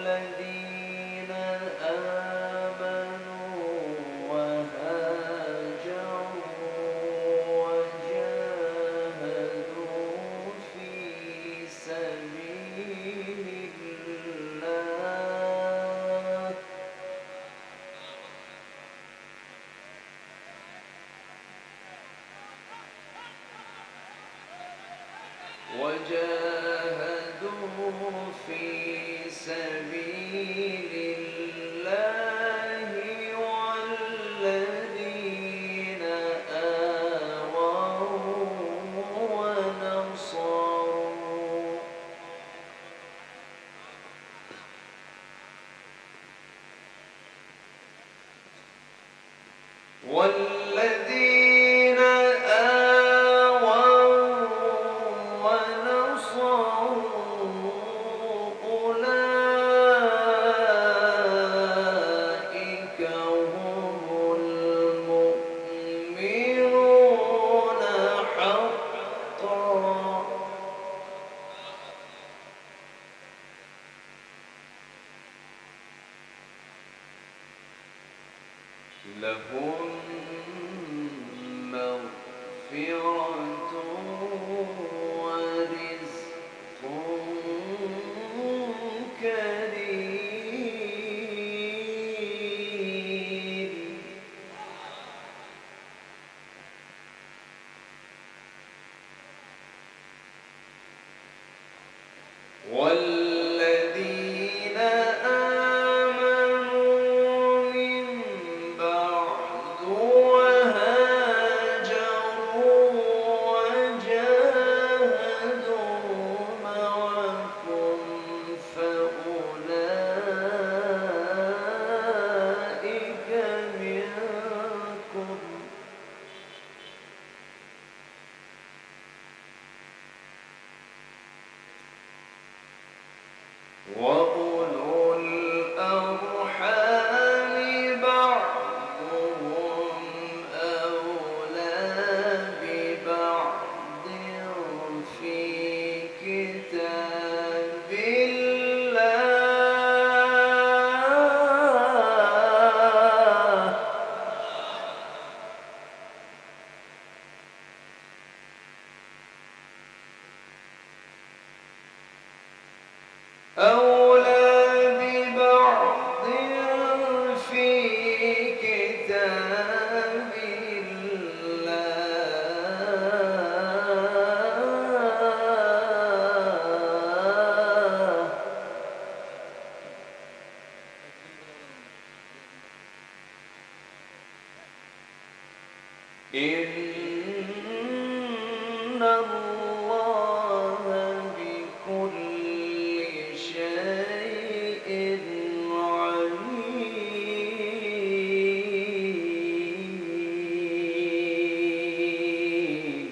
والذين آمنوا وهاجروا وجاهدوا في سبيل الله والذين آووا ونصروا والذين آووا ونصروا أولئك هم المؤمنون حقا لهم مغفرة ورزق كريم والذين آمنوا من بعد وهاجروا وجاهدوا معكم فأولئك منكم وأولو الأرحام بعضهم أولى ببعض في كتاب الله أولى ببعض في كتاب الله إن الله بكل شيء عليم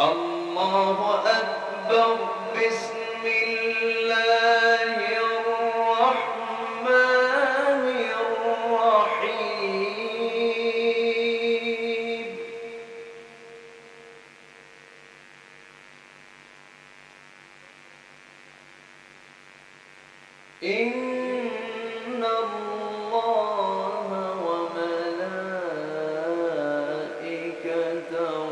الله أكبر بسم الله الرحمن الرحيم إن الله وملائكته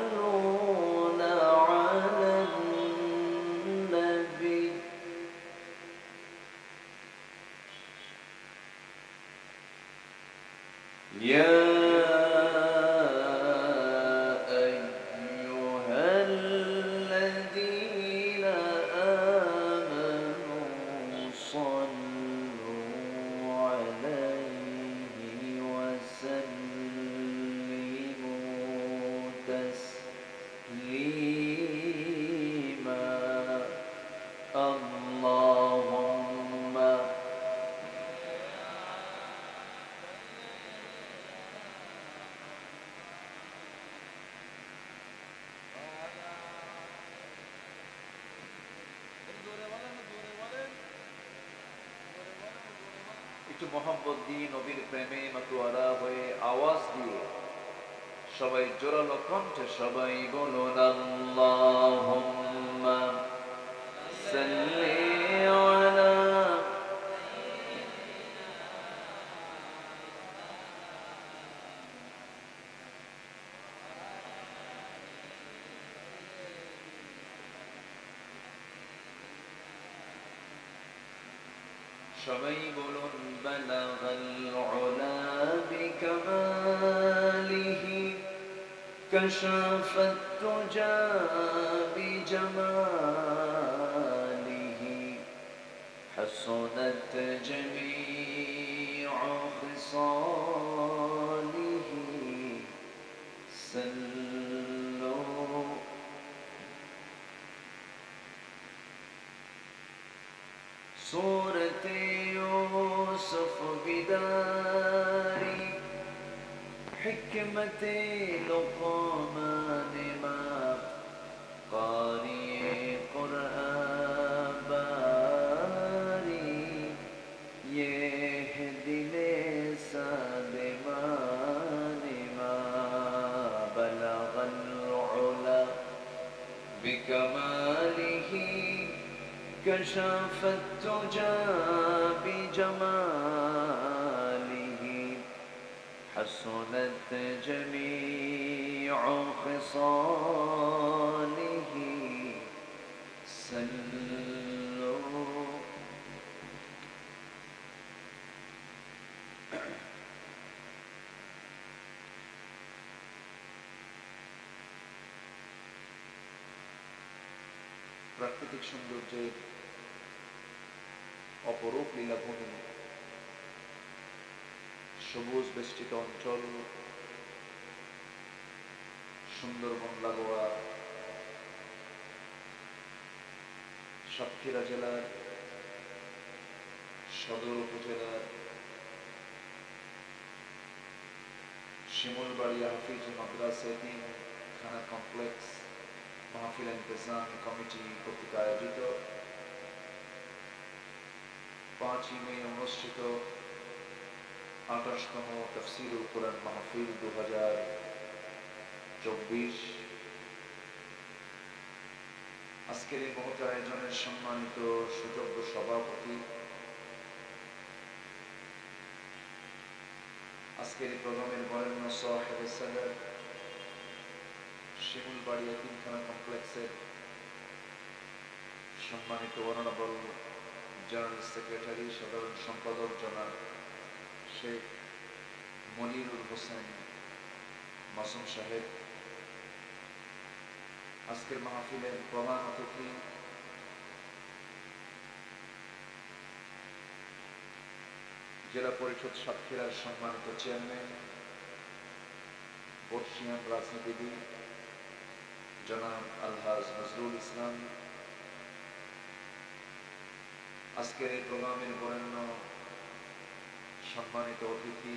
يصلون على النبي يا أيها الذين آمنوا صلوا عليه وسلموا تسليما اللهم একটু মোহাম্মত দিয়ে নবীর প্রেমে মাতোয়ারা হয়ে আওয়াজ দিয়ে সবাই জোরালো কণ্ঠে সবাই বলুন আল্লাহুম্মা সাল্লি আলা সবাই বলুন বালাগাল উলা বিকামালিহি কাশাফাত তুজা বিজামালিহি হাসনাত জামিউ খিসালিহি সাল্লু सूरत यूसुफ बिदारी हिकमत लुक़मान मा क़ारी क़ुरआन बारी ये है दिले सादिमान मा बलगल उला बिकमालिही كشف الدجى بجماله حسنت جميع خصاله سلوا প্রাকৃতিক সৌন্দর্যের অপরূপ লীলাভূমি, সবুজ বেষ্টিত অঞ্চল, সুন্দরবন লাগোয়া সাতক্ষীরা জেলার সদর উপজেলার শিমুলবাড়িয়া হাফিজ মাদ্রাসা এতিমখানা কমপ্লেক্স মাহফিল ইন্তেজাম কমিটি কর্তৃক আয়োজিত 5 মে অনুষ্ঠিত 28তম তাফসীরুল কুরআন মাহফিল 2024। আজকের এই মহৎ আয়োজনের সম্মানিত সুযোগ্য সভাপতি, আজকের এই প্রোগ্রামের বরেণ্য সাহেবে সাদর, শিমুলবাড়ি এতিমখানা কমপ্লেক্সের সম্মানিত অনারেবল জেনারেল সেক্রেটারি সাধারণ সম্পাদক জনাব শেখ মনিরুল হোসেন মাসুম সাহেব, আজকের মাহফিলের প্রধান অতিথি জেলা পরিষদ সাতক্ষীরার সম্মানিত চেয়ারম্যান বর্ষিয়ান রাজনীতিবিদ জনাব আলহাজ নজরুল ইসলাম, আজকের এই প্রোগ্রামের বরেণ্য সম্মানিত অতিথি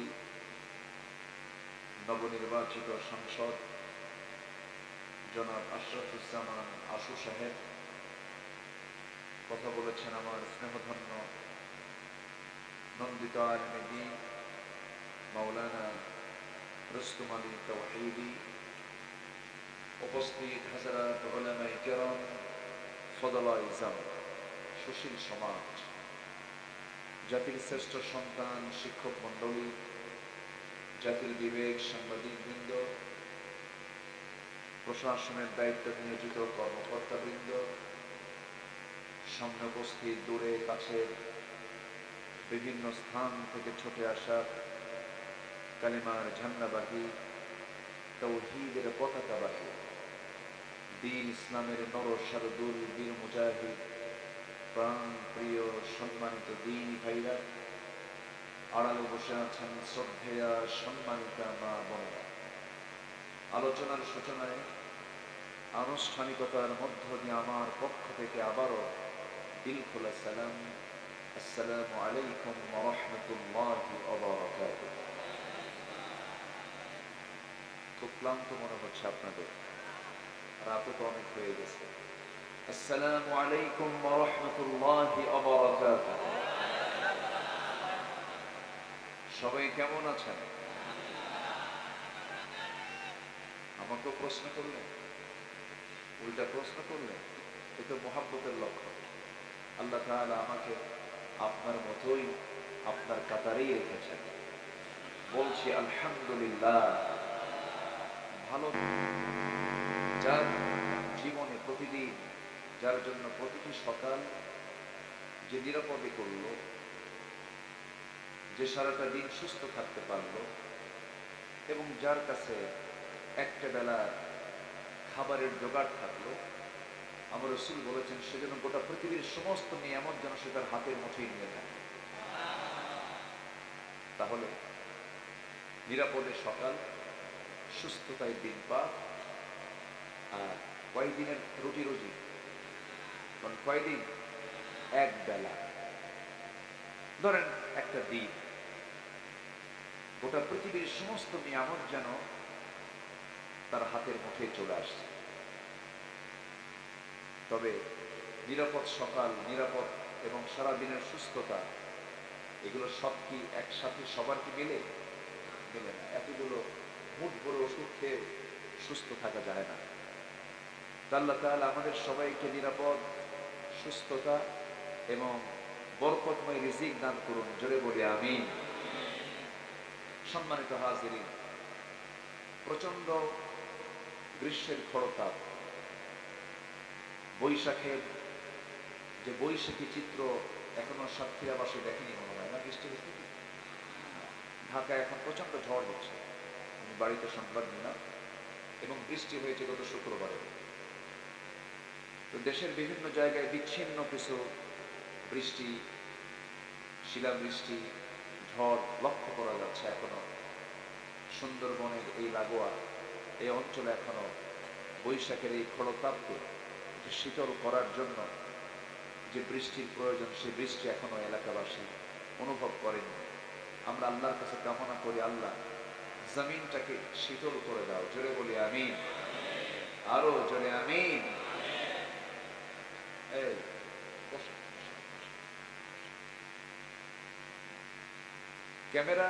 নবনির্বাচিত সাংসদ জনাব আশরাফুজ্জামান আশু সাহেব, কথা বলেছেন আমার স্নেহধন্য নন্দিত আলেমে দ্বীন মাওলানা রুস্তম আলী তাওহীদি, উপস্থিত হাজারাত উলামায়ে কেরাম, ফদলায়ে ইজাম, সুশীল সমাজ, জাতির শ্রেষ্ঠ সন্তান, শিক্ষক মণ্ডলী, জাতির বিবেক, সাংবাদিকবৃন্দ, প্রশাসনের দায়িত্বে নিয়োজিত কর্মকর্তাবৃন্দ, সামনে উপস্থিত দূরে কাছে বিভিন্ন স্থান থেকে ছুটে আসা কালিমার ঝান্ডাবাহী, তাওহীদের পতাকাবাহী, দ্বীন ইসলামের নরসারদুল বীর মুজাহিদ, প্রাণ প্রিয় সম্মানিত দ্বীন ভাইরা, আড়ালে বসে আছেন শ্রদ্ধেয়া সম্মানিতা মা বোনেরা, আলোচনার সূচনায় আনুষ্ঠানিকতার মধ্য দিয়ে আমার পক্ষ থেকে আবারও দিল খোলা সালাম, আসসালামু আলাইকুম ওয়া রাহমাতুল্লাহি ওয়া বারাকাতুহু। খুব ক্লান্ত মনে হচ্ছে আপনাদের, রাতও তো অনেক হয়ে গেছে। আসসালামু আলাইকুম ওয়া রাহমাতুল্লাহি ওয়া বারাকাতুহু। সবাই কেমন আছেন? আমাকেও প্রশ্ন করলেন, উল্টা প্রশ্ন করলেন। এ তো মোহাব্বতের লক্ষ্য। আল্লাহ তাআলা আমাকে আপনার মতোই আপনার কাতারেই রেখেছেন। বলছি আলহামদুলিল্লাহ। ভালো যার জীবনে প্রতিদিন, যার জন্য প্রতিটি সকাল যে নিরাপদে করলো, যে সারাটা দিন সুস্থ থাকতে পারলো, এবং যার কাছে একটা বেলা খাবারের জোগাড় থাকলো, আমার রাসূল বলেছেন সেজন্য গোটা পৃথিবীর সমস্ত নিয়ামত যেন সে তার হাতের মুঠোয় নিয়ে থাকে। তাহলে নিরাপদে সকাল, সুস্থতায় দিন পার, আর কয়দিনের রুটি রুজি, কারণ কয়দিন এক বেলা, ধরেন একটা দিন, গোটা পৃথিবীর সমস্ত নিয়ামত যেন তার হাতের মুঠোয় চলে আসছে। তবে নিরাপদ সকাল, নিরাপদ এবং সারাদিনের সুস্থতা, এগুলো সব কি একসাথে সবার কি মেলে? মেলে না। এতগুলো মুঠ ভরে ওষুধ খেয়ে সুস্থ থাকা যায় না। আল্লাহ তাআলা আমাদের সবাইকে নিরাপদ, সুস্থতা এবং বরকতময় রিজিক দান করুন। জোরে বলি আমিন। সম্মানিত হাজিরিন, প্রচন্ড গ্রীষ্মের খরতাপ, বৈশাখের যে বৈশাখী চিত্র এখনো সাতক্ষীরাবাসী দেখেনি মনে হয় না। বৃষ্টি হচ্ছে কি? ঢাকায় এখন প্রচন্ড ঝড় হচ্ছে। আমি বাড়িতে সংবাদ নিলাম, এবং বৃষ্টি হয়েছে গত শুক্রবারে। তো দেশের বিভিন্ন জায়গায় বিচ্ছিন্ন কিছু বৃষ্টি, শিলাবৃষ্টি, ঝড় লক্ষ্য করা যাচ্ছে এখনো। সুন্দরবনের এই লাগোয়া এই অঞ্চলে এখনো বৈশাখের এই খড়তাপকে শীতল করার জন্য যে বৃষ্টির প্রয়োজন, সেই বৃষ্টি এখনো এলাকাবাসী অনুভব করেনি। আমরা আল্লাহর কাছে কামনা করি, আল্লাহ জমিনটাকে শীতল করে দাও। জোরে বলি আমিন। আরো জোরে আমিন। এই ক্যামেরা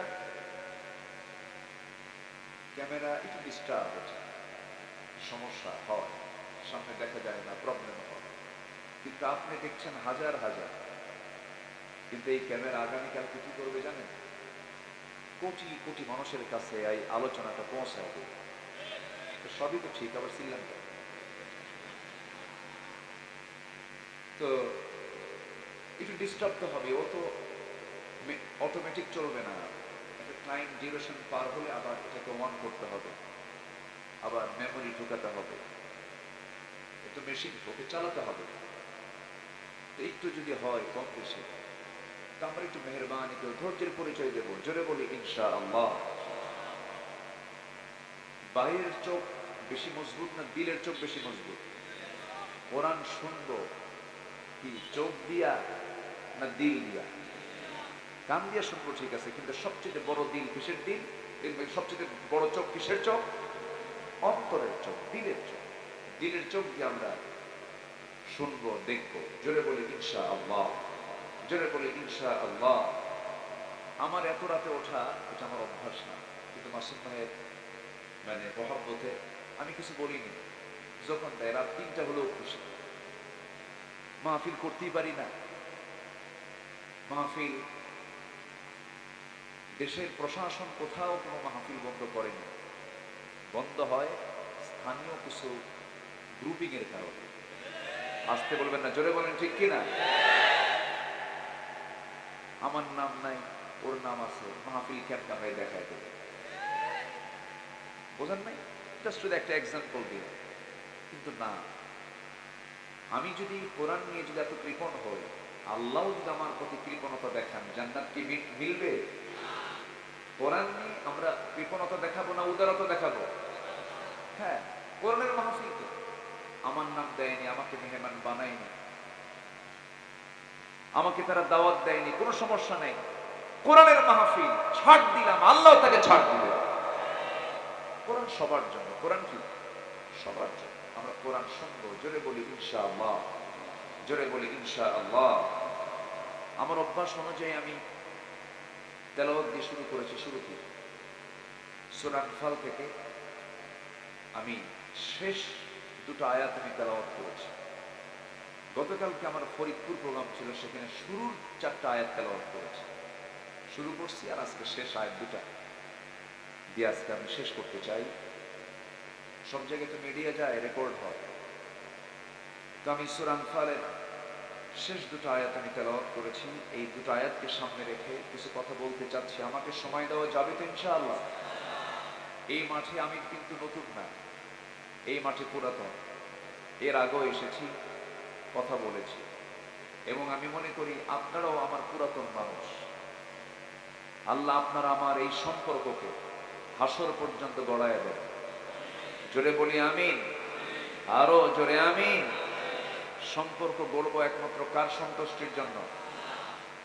ক্যামেরা একটু ডিস্টার্ব হচ্ছে, সমস্যা হয়, সামনে দেখা যায় না, প্রবলেম হয়। কিন্তু আপনি দেখছেন হাজার হাজার, কিন্তু এই ক্যামেরা আগামীকালকে কি করবে জানেন? কোটি কোটি মানুষের কাছে এই আলোচনাটা পৌঁছায় দেবে। সবই তো ঠিক, আবার সিল্লাম তো একটু ডিস্টার্ব তো হবে। ও তো অটোমেটিক চলবে না। একটা টাইম ডিউরেশন পার হলে আবার এটাকে অন করতে হবে, আবার মেমোরি ঢুকাতে হবে, একটু মেশিন ওকে চালাতে হবে। তো একটু যদি হয় কম বেশি, তো আমরা একটু মেহরবানি করে ধৈর্যের পরিচয় দেবো। জোরে বলি ইনশাআল্লাহ। বাইরের চোখ বেশি মজবুত না দিলের চোখ বেশি মজবুত? কোরআন শুনবো কি চোখ দিয়া না দিল দিয়া? কান দিয়া শুনবো ঠিক আছে, কিন্তু সবচেয়ে বড় দিল কিসের দিল? সবচেয়ে বড় চোখ কিসের চোখ? অন্তরের চোখ, দিলের চোখ। দিলের চোখ দিয়ে আমরা শুনবো, দেখবো। জোরে বলি ইনশাআল্লাহ। জোরে বলি ইনশাআল্লাহ। আমার এত রাতে ওঠা এটা আমার অভ্যাস না, কিন্তু মাসুম ভাইয়ের মানে মহব্বতে আমি কিছু বলিনি। যখন দেয় রাত 3টা হলেও খুশি। মাহফিল করতেই পারি না। মাহফিল, দেশের প্রশাসন কোথাও কোনো মাহফিল বন্ধ করেনি। বন্ধ হয় স্থানীয় কিছু গ্রুপিং এর কারণে। আসতে বলবেন না, জোরে বলেন ঠিক কিনা? আমার নাম নাই, ওর নাম আছে, মাহফিল কেমন হয়ে দেখায় দেবে। বোঝেন নাই? জাস্ট একটা এক্সাম্পল দিই। কিন্তু না, আমি যদি কোরআন নিয়ে যদি এত কৃপণ হই, আল্লাহ যদি আমার প্রতি কৃপণতা দেখান, জান্নাত কি মিলবে? কোরআন নিয়ে আমরা কৃপণতা দেখাবো না উদারতা দেখাবো? হ্যাঁ, কোরআনের মাহফিল তো আমার নাম দেয়নি, আমাকে মেহমান বানায়নি, আমাকে তারা দাওয়াত দেয়নি, কোনো সমস্যা নেই। কোরআনের মাহফিল, ছাড় দিলাম, আল্লাহ তাকে ছাড় দিবে। কোরআন সবার জন্য। কোরআন কি সবার জন্য। আমরা কোরআন শুনবো। জোরে বলি ইনশাআল্লাহ। জোরে বলি ইনশাআল্লাহ। আমার অভ্যাস অনুযায়ী আমি তেলাওয়াত দিয়ে শুরু করেছি। শুরুতে সূরা আনফাল থেকে আমি শেষ দুটো আয়াত আমি তেলাওয়াত করেছি। গতকালকে আমার ফরিদপুর প্রোগ্রাম ছিল, সেখানে শুরুর 4টা আয়াত তেলাওয়াত করেছি। শুরু করছি আর আজকে শেষ আয়াত দুটা দিয়ে আজকে আমি শেষ করতে চাই। সব জায়গায় তো মিডিয়া যায়, রেকর্ড হয়, তো আমি সূরা আনফালের শেষ দুটো আয়াত আমি তেলাওয়াত করেছি। এই দুটো আয়াতকে সামনে রেখে কিছু কথা বলতে চাচ্ছি। আমাকে সময় দেওয়া যাবে তো ইনশাআল্লাহ? এই মাঠে আমি কিন্তু নতুন না, এই মাঠে পুরাতন। এর আগেও এসেছি, কথা বলেছি, এবং আমি মনে করি আপনারাও আমার পুরাতন মানুষ। আল্লাহ আপনার আমার এই সম্পর্ককে হাসর পর্যন্ত গড়ায় দেয়। জোরে বলি আমিন, আরো জোরে আমিন। সম্পর্ক গড়বো একমাত্র কার সন্তুষ্টির জন্য?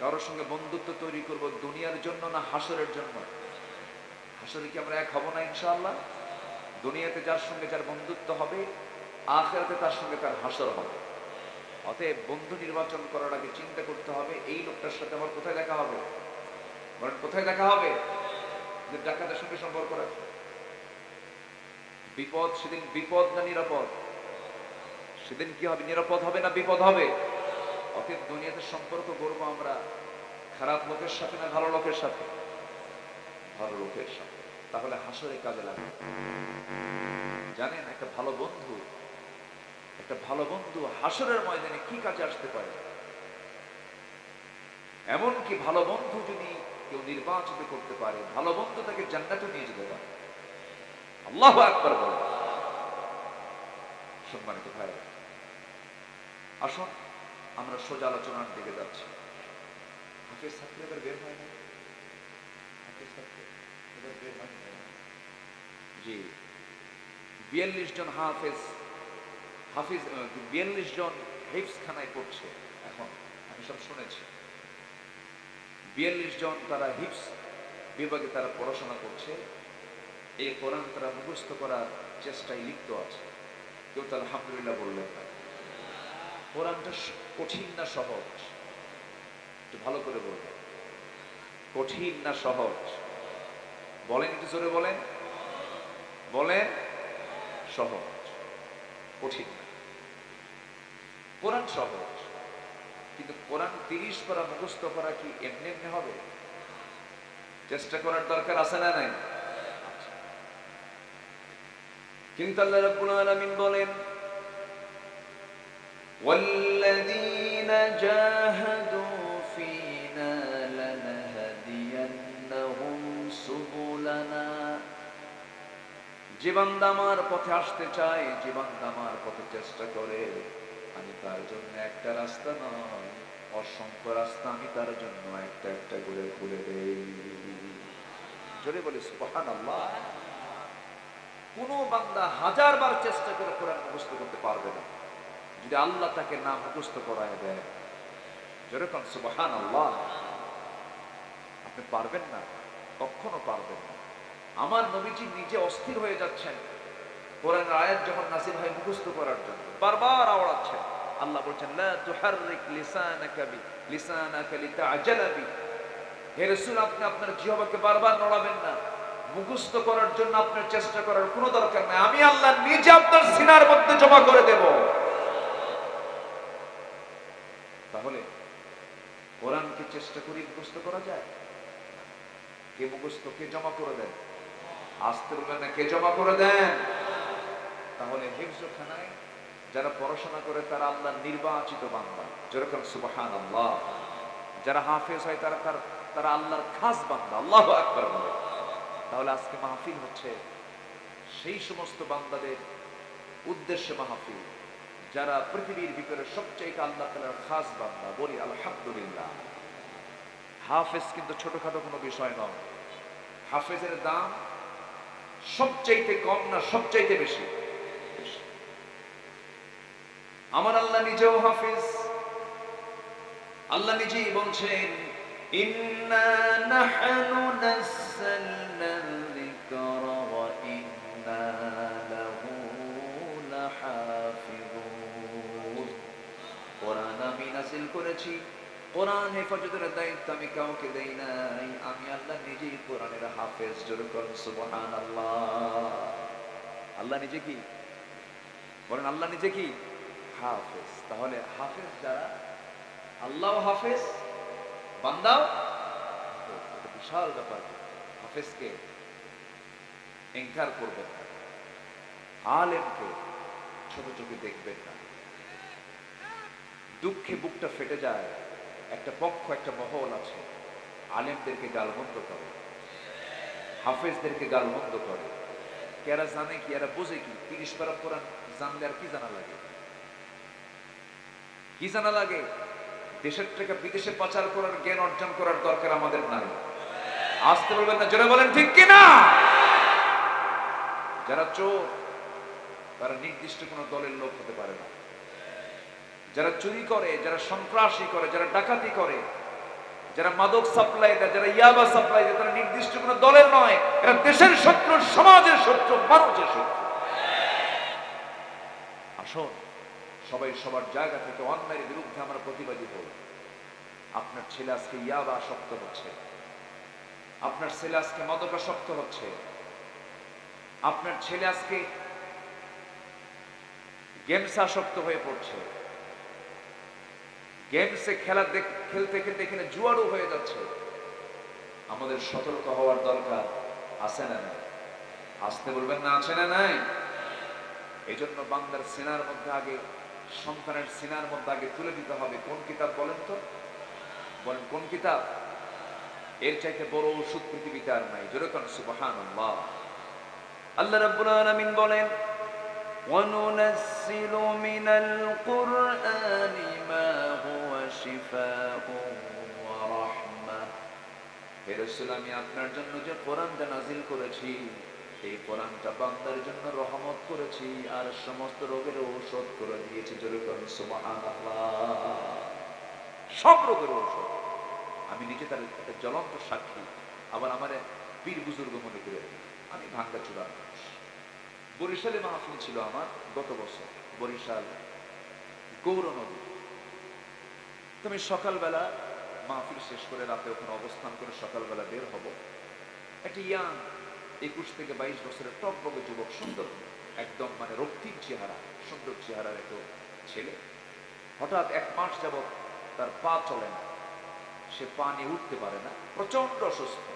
কারোর সঙ্গে বন্ধুত্ব তৈরি করব দুনিয়ার জন্য না হাসরের জন্য? হাসরে কি আমরা এক হব না ইনশাআল্লাহ? দুনিয়াতে যার সঙ্গে যার বন্ধুত্ব হবে, আখিরাতে তার সঙ্গে তার হাসর হবে। অতএব বন্ধু নির্বাচন করার আগে চিন্তা করতে হবে, এই লোকটার সাথে আমার কোথায় দেখা হবে? বলেন কোথায় দেখা হবে? যে ডাকাতের সঙ্গে সম্পর্ক রাখে, বিপদ সেদিন বিপদ না নিরাপদ? সেদিন কি হবে? নিরাপদ হবে না বিপদ হবে? অতএব দুনিয়াতে সম্পর্ক গড়বো আমরা খারাপ লোকের সাথে না ভালো লোকের সাথে? ভালো লোকের সাথে। তাহলে হাসরে কাজে লাগবে। জানেন একটা ভালো বন্ধু হাসরের ময়দানে কি কাজে আসতে পারে? এমনকি ভালো বন্ধু যদি কেউ নির্বাচিত করতে পারে, ভালো বন্ধু তাকে জান্নাতে নিয়ে যেতে পারে। আল্লাহু আকবার বলেন। সম্মানিত ভাই, আসুন আমরা সোজা আলোচনার দিকে যাচ্ছি। হাফেজ ছাত্র এবার বের হয় না? হাফেজ ছাত্র এবার বের হয় না? জি, 42 জন হাফিজ 42 জন হিফজ খানায় পড়ছে এখন, আমি সব শুনেছি। 42 জন তারা হিফজ বিভাগে তারা পড়াশোনা করছে। এই কোরআন তারা মুখস্থ করার চেষ্টায় লিপ্ত আছে। কেউ তো আলহামদুলিল্লাহ বললেন না। কোরআনটা কঠিন না সহজ? একটু ভালো করে বলবেন, কঠিন না সহজ? বলেন, একটু জোরে বলেন। বলেন সহজ, কঠিন না। কোরআন সহজ, কিন্তু কোরআন 30 পারা মুখস্থ করা কি এমনি এমনি হবে? চেষ্টা করার দরকার আছে না নাই? কিন্তু আল্লাহ রাব্বুল আলামিন বলেন, ওয়াল্লাযীনা জাহাদু ফীনা লানাহদিয়ান্নাহুম সুবুলানা। যে বান্দা আমার পথে আসতে চায়, যে বান্দা আমার পথে চেষ্টা করে, আমি তার জন্য একটা রাস্তা নয়, অসংখ্য রাস্তা আমি তার জন্য একটা একটা করে খুলে দেই। জোরে বলি সুবহানাল্লাহ। কোন বান্দা 1000 বার চেষ্টা করে কোরআন মুখস্থ করতে পারবে না যদি আল্লাহ তাকে না মুখস্থ করায় দেয়। জোরে কোন সুবহানাল্লাহ। আপনি পারবেন না, কখনো পারবেন না। আমার নবীজি নিজে অস্থির হয়ে যাচ্ছেন কোরআনের আয়াত যখন নাযিল হয় মুখস্থ করার জন্য, বারবার আওড়াচ্ছেন। আল্লাহ বলছেন, লা তুহাররিক লিসানাকা লিতাআজালা বি। হে রাসূল, আপনি আপনার জিহ্বাকে বারবার নড়াবেন না, মুখস্থ করার জন্য আপনার চেষ্টা করার কোনো দরকার নাই। আমি আল্লাহ নিজে আপনার সিনার মধ্যে জমা করে দেব। তাহলে কোরআনকে চেষ্টা করি মুখস্থ করা যায়? কে মুখস্থ, কে জমা করে দেন? আসতে বলবেন না, কে জমা করে দেন? তাহলে হিফজখানায় যারা পড়াশোনা করে তারা আল্লাহর নির্বাচিত বান্দা। যেরকম সুবহানাল্লাহ। যারা হাফেজ হয় তারা আল্লাহর খাস বান্দা। আল্লাহু আকবার বলে। তাহলে আজকে মাহফিল হচ্ছে সেই সমস্ত বান্দাদের উদ্দেশ্যে মাহফিল যারা পৃথিবীর ভিতরে সবচেয়ে আল্লাহ তাআলার খাস বান্দা। বলি আলহামদুলিল্লাহ। হাফেজ কিন্তু ছোটখাটো কোনো বিষয় নয়। হাফেজের দাম সবচাইতে কম না সবচাইতে বেশি? আমার আল্লাহ নিজেও হাফেজ। আল্লাহ নিজেই বলছেন, ইন্না নাহনু নাযালনা যিকরা ওয়া ইন্না লাহু লাহাফিজুন। কোরআন আমি নাযিল করেছি, কোরআন হেফাজতের দায়িত্ব আমি কাউকে দেই নাই, আমি আল্লাহ নিজেই কোরআনের হাফেজ। জোরে করেন সুবহানাল্লাহ। আল্লাহ নিজে কি বলেন? আল্লাহ নিজে কি হাফেজ। তাহলে হাফেজ যারা, আল্লাহ হাফেজ, বান্দাও হাফেজ। এটা বিশাল ব্যাপার। হাফেজকে এনকার করবেন না, আলেমকে ছোট চোখে দেখবেন না। দুঃখে বুকটা ফেটে যায়, একটা পক্ষ, একটা মহল আছে আলেমদেরকে গালমন্দ করে, হাফেজদেরকে গালমন্দ করে। কি এরা জানে কি, এরা বোঝে কি? 30 পারা কোরআন জানলে আর কি জানা লাগে? কি জানা লাগে? দেশের টাকা বিদেশে পাচার করার জ্ঞান অর্জন করার দরকার আমাদের নাই। আসতে বলবেন না, জোরে বলেন ঠিক কিনা? যারা চোর তারা নির্দিষ্ট কোনো দলের লোক হতে পারে না। যারা চুরি করে, যারা সন্ত্রাসী করে, যারা ডাকাতি করে, যারা মাদক সাপ্লাই দেয়, যারা ইয়াবা সাপ্লাই দেয়, তারা নির্দিষ্ট কোনো দলের নয়। এরা দেশের শত্রু, সমাজের শত্রু, মানুষের শত্রু। আসুন সবাই সবার জায়গা থেকে অন্যায়ের বিরুদ্ধে আমরা প্রতিবাদী হই। আপনার ছেলে আজকে ইয়াবা আসক্ত হচ্ছে, আপনার ছেলে আজকে মাদকাসক্ত হচ্ছে, আপনার ছেলে আজকে গেমস আসক্ত হয়ে পড়ছে, গেমসে খেলতে খেলতে এখানে জুয়ারও হয়ে যাচ্ছে। আমাদের সতর্ক হওয়ার দরকার আছে না নাই? আসতে বলবেন না, আছে না নাই? এই জন্য বান্দার সিনার মধ্যে আগে, সন্তানের সিনার মধ্যে আগে তুলে দিতে হবে কোন কিতাব? বলেন তো, বলেন কোন কিতাব? এর চাইতে বড় ওষুধ পৃথিবীতে আর নাই। জোরে কোন সুবহানাল্লাহ। আল্লাহ রাব্বুল আলামিন বলেন, وَنُنَزِّلُ مِنَ الْقُرْآنِ مَا هُوَ شِفَاءٌ وَرَحْمَةٌ। হে রাসূল, আমি আপনার জন্য যে কোরআনটা নাজিল করেছি, এই কোরআনটা বান্দার জন্য রহমত করেছি আর সমস্ত রোগের ঔষধ করে দিয়েছি। জোরে বলুন সুবহানাল্লাহ। সব রোগের ঔষধ। আমি নিজে তার একটা জ্বলন্ত সাক্ষী। আবার আমার পীর বুজুর্গ মনে করে, আমি ভাঙ্গাচোরা মানুষ। বরিশালে মাহফিল ছিল আমার গত বছর, বরিশাল গৌরনদী। তুমি সকালবেলা মাহফিল শেষ করে রাতে ওখানে অবস্থান করে সকালবেলা বের হব। একটা ইয়াং 21 থেকে 22 বছরের টকবগে যুবক, সুন্দর, একদম মানে রক্তিম চেহারা, সুন্দর চেহারার একটা ছেলে। হঠাৎ 1 মাস যাবৎ তার পা চলে না, সে পা নিয়ে উঠতে পারে না, প্রচন্ড অসুস্থ।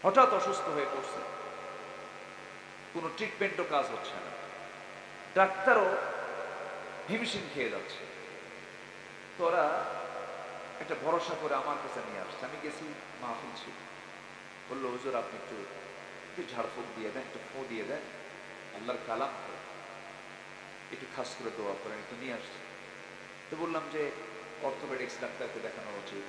হঠাৎ অসুস্থ হয়ে পড়ছে, কোনো ট্রিটমেন্টও কাজ হচ্ছে না, ডাক্তারও হিমশিম খেয়ে যাচ্ছে। তোরা একটা ভরসা করে আমার কাছে নিয়ে আসছে। আমি গেছি, মাহফিল ছিল। বললো, হুজুর আপনি একটু ঝাড়ফুঁক দিয়ে দেন, একটু ফু দিয়ে দেন, আল্লাহর কালাম করে একটু খাস করে দোয়া করেন, একটু নিয়ে আসছি। তো বললাম যে অর্থোপেডিক্স ডাক্তারকে দেখানো উচিত,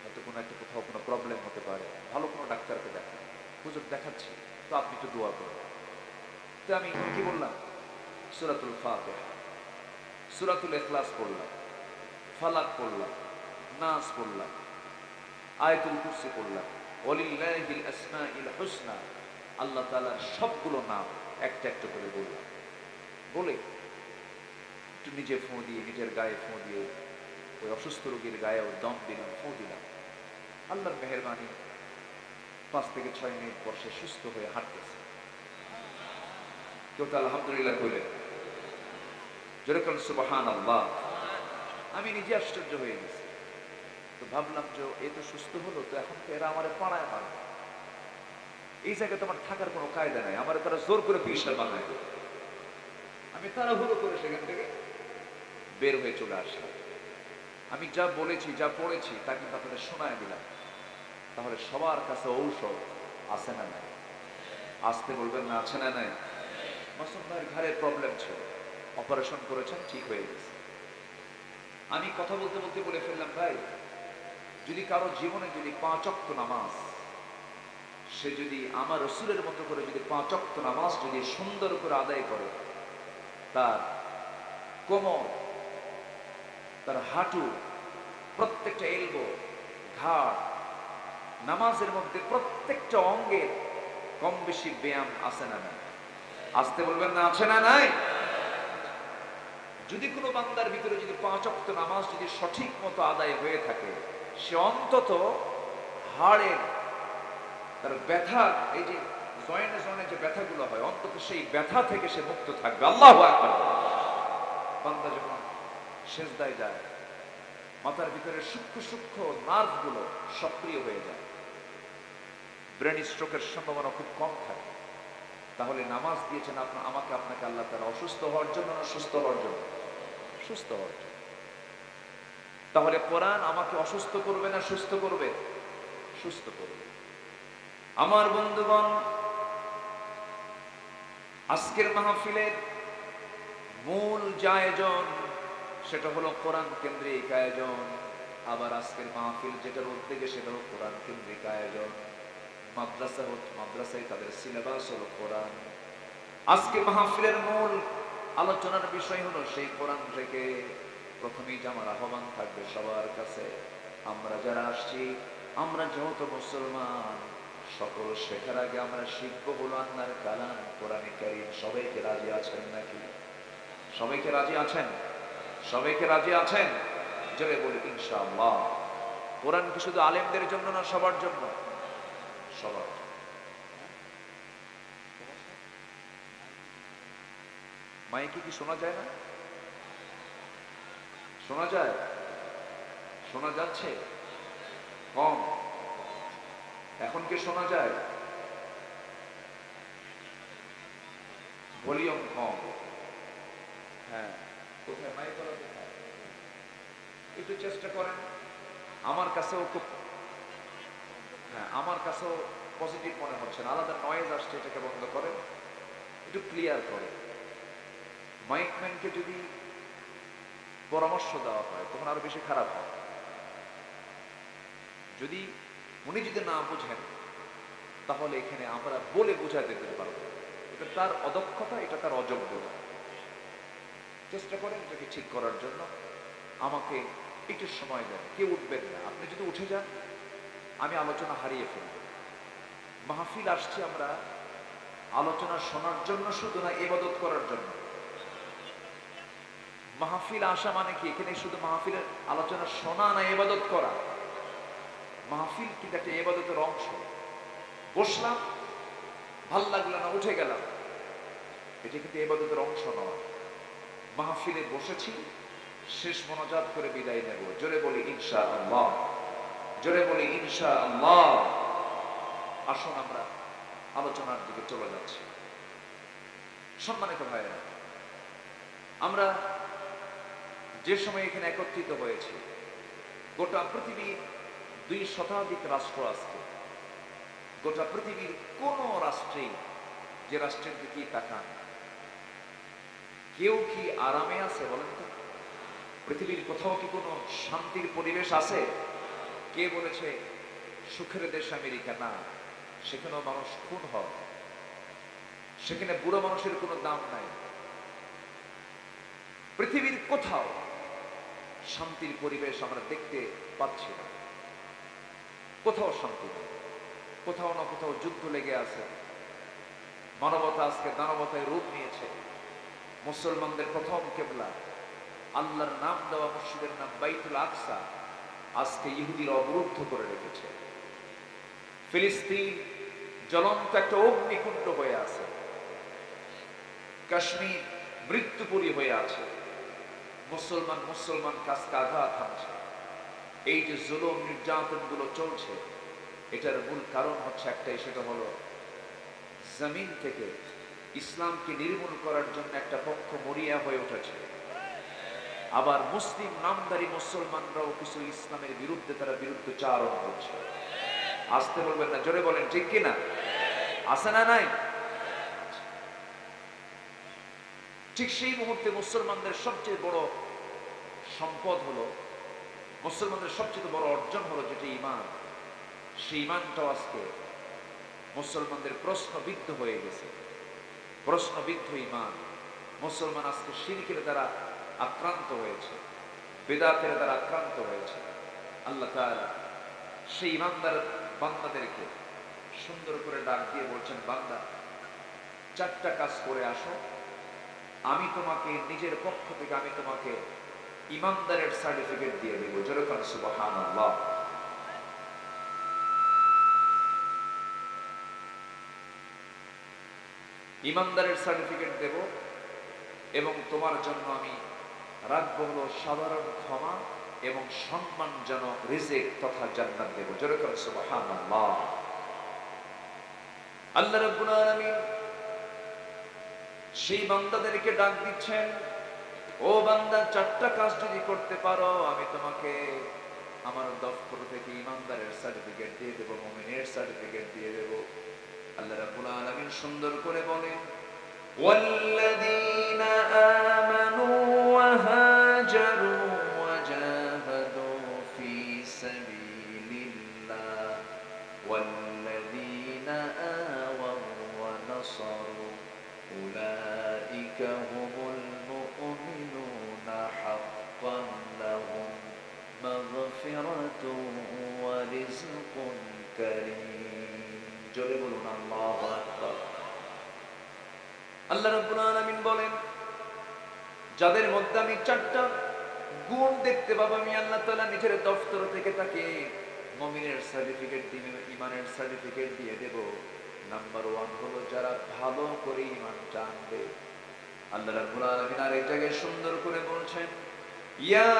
হয়তো কোনো একটা কোথাও কোনো প্রবলেম হতে পারে, ভালো কোনো ডাক্তারকে দেখান। হুজুর দেখাচ্ছি, তো আপনি একটু দোয়া করেন। তো আমি কি বললাম? সূরাতুল ফাতিহা, সূরাতুল ইখলাস পড়লাম, ফালাক পড়লাম, নাস পড়লাম, আয়াতুল কুরসি পড়লাম। ওয়ালিল্লাহিল আসমাউল হুসনা, আল্লাহ তাআলার সবগুলো নাম একটা একটা করে বললাম। বলে একটু নিজে ফোঁ দিয়ে, নিজের গায়ে ফোঁ দিয়ে, ওই অসুস্থ রোগীর গায়েও দম দিলাম, ফোঁ দিলাম। আল্লাহর মেহেরবানি, 5 থেকে 6 মিনিট পর সে সুস্থ হয়ে হাঁটতেছে। কেউ তো আলহামদুলিল্লাহ বলে, যেরকম সুবহানাল্লাহ। আমি নিজে আশ্চর্য হয়ে গেছি। তো ভাবলাম যে এ তো সুস্থ হলো, তো এখন তো এরা আমার পাড়ায় মারবে, এই জায়গায় তো আমার থাকার কোনো কায়দা নাই, আমার তারা জোর করে পিসার বানায়। আমি তাড়াহুড়ো করে সেখান থেকে বের হয়ে চলে আসলাম। আমি যা বলেছি, যা পড়েছি তা কিন্তু আপনাদের শোনায় দিলাম। তাহলে সবার কাছে ঔষধ আছে না নাই? আসতে বলবেন না, আছে না নাই? মাসুম ভাইয়ের ঘাড়ের প্রবলেম ছিল, অপারেশন করেছেন, ঠিক হয়ে গেছে। আমি কথা বলতে বলতে বলে ফেললাম, ভাই যদি কারো জীবনে যদি 5 ওয়াক্ত নামাজ, সে যদি আমার রাসূলের মতো করে যদি 5 ওয়াক্ত নামাজ যদি সুন্দর করে আদায় করে, তার কোমর, তার হাঁটু, প্রত্যেকটা এলবো, ঘাড়, নামাজের মধ্যে প্রত্যেকটা অঙ্গের কম বেশি ব্যায়াম আছে না নাই? আসতে বলবেন না, আছে না নাই? যদি কোনো বান্দার ভিতরে যদি 5 ওয়াক্ত নামাজ যদি সঠিক মতো আদায় হয়ে থাকে, সে অন্তত হাড়ের তার ব্যথা, এই যে জয়েন্টে জয়েন্টে যে ব্যথাগুলো হয়, অন্তত সেই ব্যথা থেকে সে মুক্ত থাকবে। আল্লাহু আকবার। বান্দা যখন সেজদায় যায়, মাথার ভিতরে সূক্ষ্ম সূক্ষ্ম নার্ভগুলো সক্রিয় হয়ে যায়, ব্রেন স্ট্রোকের সম্ভাবনা খুব কম থাকে। তাহলে নামাজ দিয়েছেন আমাকে আপনাকে আল্লাহ তাআলা অসুস্থ হওয়ার জন্য না সুস্থ হওয়ার জন্য? সুস্থ হওয়ার জন্য। তাহলে কোরআন আমাকে অসুস্থ করবে না সুস্থ করবে? সুস্থ করবে। আমার বন্ধুগণ, আজকের মাহফিলের মূল যে আয়োজন সেটা হলো কোরআন কেন্দ্রিক আয়োজন। আবার আজকের মাহফিল যেটার উদ্যোগে সেটা হলো কোরআন কেন্দ্রিক আয়োজন। মাদ্রাসায় তাদের সিলেবাস হলো কোরআন। আজকে মাহফিলের মূল আলোচনার বিষয় হলো সেই কোরআন থেকে। প্রথমেই যে আমার আহ্বান থাকবে সবার কাছে, আমরা যারা আসছি, আমরা যেহেতু মুসলমান, সকল শেখার আগে আমরা শিখবো হলো আল্লাহর কালাম কোরআনে কারীম। সবাইকে রাজি আছেন নাকি? সবাইকে রাজি আছেন? সবাইকে রাজি আছেন? জোরে বলি ইনশাআল্লাহ। কোরআন কি শুধু আলেমদের জন্য না সবার জন্য? সবার। মাইকে কি শোনা যায় না? শোনা যায়? শোনা যাচ্ছে? কম? এখন কি শোনা যায়? ভলিউম কম। হ্যাঁ, কোথায় মাইক করা কোথায়? একটু চেষ্টা করেন। আমার কাছেও খুব, হ্যাঁ, আমার কাছেও পজিটিভ মনে হচ্ছে না। আলাদা নয়েজ আসছে, এটাকে বন্ধ করেন, একটু ক্লিয়ার করে। মাইকম্যানকে যদি পরামর্শ দেওয়া হয় তখন আরো বেশি খারাপ হয়। যদি উনি যদি না বুঝেন তাহলে এখানে আমরা বলে বোঝাতে দিতে পারবো। এটা তার অদক্ষতা, এটা তার অযোগ্যতা। চেষ্টা করেন এটাকে ঠিক করার জন্য। আমাকে একটু সময় দেন, কেউ উঠবেন না। আপনি যদি উঠে যান আমি আলোচনা হারিয়ে ফেলব। মাহফিল আসছি আমরা আলোচনা শোনার জন্য শুধু না, ইবাদত করার জন্য। মাহফিল আসা মানে কি এখানে শুধু মাহফিলের আলোচনা শোনা না, ইবাদত করা। মাহফিল কিন্তু একটা ইবাদতের অংশ। বসলাম, ভাল লাগলো না, উঠে গেলাম, এটা কিন্তু ইবাদতের অংশ নয়। মাহফিলে বসেছি, শেষ মোনাজাত করে বিদায় নেব। জোরে বলি ইনশাআল্লাহ। জোরে বলি ইনশাআল্লাহ। আসুন আমরা আলোচনার দিকে চলে যাচ্ছি। সম্মানিত ভাইয়েরা, আমরা যে সময় এখানে একত্রিত হয়েছি, গোটা পৃথিবীর 2 শতাধিক রাষ্ট্র আজকে। গোটা পৃথিবীর কোন রাষ্ট্রেই, যে রাষ্ট্রের দিকে তাকান, কেউ কি আরামে আছে বলেন তো? পৃথিবীর কোথাও কি কোনো শান্তির পরিবেশ আছে? কে বলেছে সুখের দেশ আমেরিকা? না, সেখানেও মানুষ খুন হয়, সেখানে বুড়ো মানুষের কোনো দাম নাই। পৃথিবীর কোথাও শান্তির পরিবেশ আমরা দেখতে পাচ্ছি না। কোথাও শান্তি নেই, কোথাও না কোথাও যুদ্ধ লেগে আছে। মানবতা আজকে দানবতায় রূপ নিয়েছে। মুসলমানদের প্রথম কেবলা, আল্লাহর নাম দেওয়া মসজিদের নাম বাইতুল আকসা, আজকে ইহুদিরা অবরুদ্ধ করে রেখেছে। ফিলিস্তিন জ্বলন্ত একটা অগ্নিকুণ্ড হয়ে আছে। কাশ্মীর মৃত্যুপুরী হয়ে আছে। মুসলমান কাজকে আঘাত হানছে। এই যে জুলুম নির্যাতন গুলো চলছে, এটার মূল কারণ হচ্ছে একটাই, সেটা হলো জমিন থেকে ইসলামকে নির্মূল করার জন্য একটা পক্ষ মরিয়া হয়ে উঠেছে। আবার মুসলিম নামধারী মুসলমানরাও কিছু ইসলামের বিরুদ্ধে, তারা বিরুদ্ধচারণ করছে। আসতে বলবেন না, জোরে বলেন ঠিক কিনা? আছে না নাই? ঠিক সেই মুহূর্তে মুসলমানদের সবচেয়ে বড় সম্পদ হলো, মুসলমানদের সবচেয়ে বড় অর্জন হলো যেটা ঈমান। সেই ঈমানটাও আজকে মুসলমানদের প্রশ্নবিদ্ধ হয়ে গেছে। প্রশ্নবিদ্ধ ঈমান। মুসলমান আজকে শিরকের দ্বারা আক্রান্ত হয়েছে, বেদাতের দ্বারা আক্রান্ত হয়েছে। আল্লাহ তাআলা সেই ঈমানদার বান্দাদেরকে সুন্দর করে ডাক দিয়ে বলছেন, বান্দা 4টা কাজ করে আসো, আমি তোমাকে নিজের পক্ষ থেকে আমি তোমাকে ইমানদারের সার্টিফিকেট দিয়ে দেব। যেরকম সুবহানাল্লাহ। ইমানদারের সার্টিফিকেট দেব এবং তোমার জন্য আমি রাখবো হলো সাধারণ ক্ষমা এবং সম্মানজনক রিজিক তথা জান্নাত দেব। যেরকম সুবহানাল্লাহ। আল্লাহ রাব্বুল আলামিন সেই বান্দাদেরকে ডাক দিচ্ছেন, ও বান্দা, চারটা কাজ যদি করতে পারো আমি তোমাকে আমার দফতর থেকে ইমানদারের সার্টিফিকেট দিয়ে দেব, মুমিনের সার্টিফিকেট দিয়ে দেব। আল্লাহ রাব্বুল আলামিন সুন্দর করে বলেন, ওয়াল্লাযীনা আমানু ওয়া হাজারু ওয়া জাহাদু ফি সাবিলিল্লাহ ওয়াল্লাযীনা আওয়াউ ওয়া নাসারু উলাইকা হুমুল মুমিনুনা হাক্কান লাহুম মাগফিরাতুন ওয়া রিজকুন কারীম। জোরে বলুন আল্লাহু আকবার। আল্লাহ রাব্বুল আলামিন বলেন, যাদের মধ্যে আমি চারটা গুণ দেখতে পাবো, আমি আল্লাহ তাআলা নিজের দফতর থেকে তাকে মুমিনের সার্টিফিকেট দিয়ে, ঈমানের সার্টিফিকেট দিয়ে দেব। নাম্বার 1 হলো যারা ভালো করে ঈমানটা আনবে। আল্লাহ রাব্বুল আলামিন আর এই জায়গায় সুন্দর করে বলছেন, ইয়া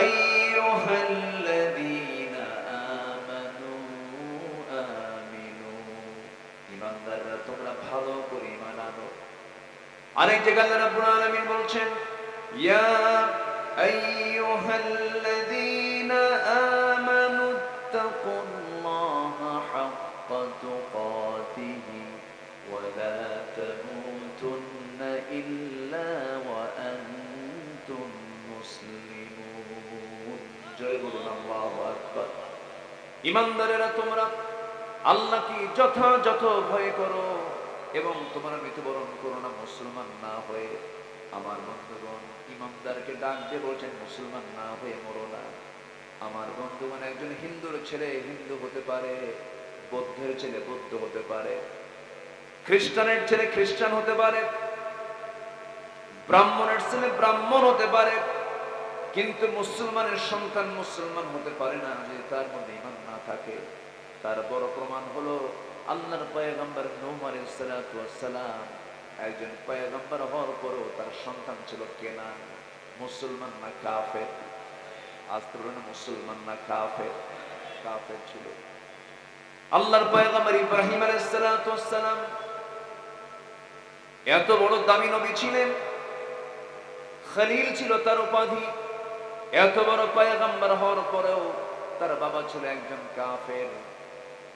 আইয়ুহাল্লাযীনা আমানু আমিনু, ঈমানদাররা তোমরা ভালো করে ঈমান আনো। আরেক জায়গায় আল্লাহ রাব্বুল আলামিন বলছেন, ইয়া আইয়ুহাল্লাযীনা আমানু তাকুল্লাহা হাক্কা তুকাতিহি ওয়া লা তামুতুন্না ইল্লা ওয়া আনতুম মুসলিমুন। জয় বলুন আল্লাহু আকবার। ঈমানদারেরা তোমরা আল্লাহকে যথাযথ ভয় করো এবং তোমরা মৃত্যুবরণ করো না মুসলমান না হয়ে। আমার বন্ধুগণ, ইমানদারকে ডাক দিয়ে বলছেন মুসলমান না হয়ে মরো না। আমার বন্ধুগণ, একজন হিন্দুর ছেলে হিন্দু হতে পারে, বৌদ্ধের ছেলে বৌদ্ধ হতে পারে, খ্রিস্টানের ছেলে খ্রিস্টান হতে পারে, ব্রাহ্মণের ছেলে ব্রাহ্মণ হতে পারে, কিন্তু মুসলমানের সন্তান মুসলমান হতে পারে না যদি তার মধ্যে ঈমান না থাকে। তার বড় প্রমাণ হলো আল্লাহর পয়গম্বর নূহ আলাইহিস সালাতু ওয়াস সালাম একজন পয়গম্বর হওয়ার পরেও তার সন্তান ছিল কেনান। মুসলমান না কাফের? আজ তো বলেন মুসলমান না কাফের? কাফের ছিল। আল্লাহর পয়গম্বর ইব্রাহিম আলাইহিস সালাতু ওয়াস সালাম এত বড় দামি নবী ছিলেন, খলিল ছিল তার উপাধি। এত বড় পয়গম্বর হওয়ার পরেও তার বাবা ছিল একজন কাফের।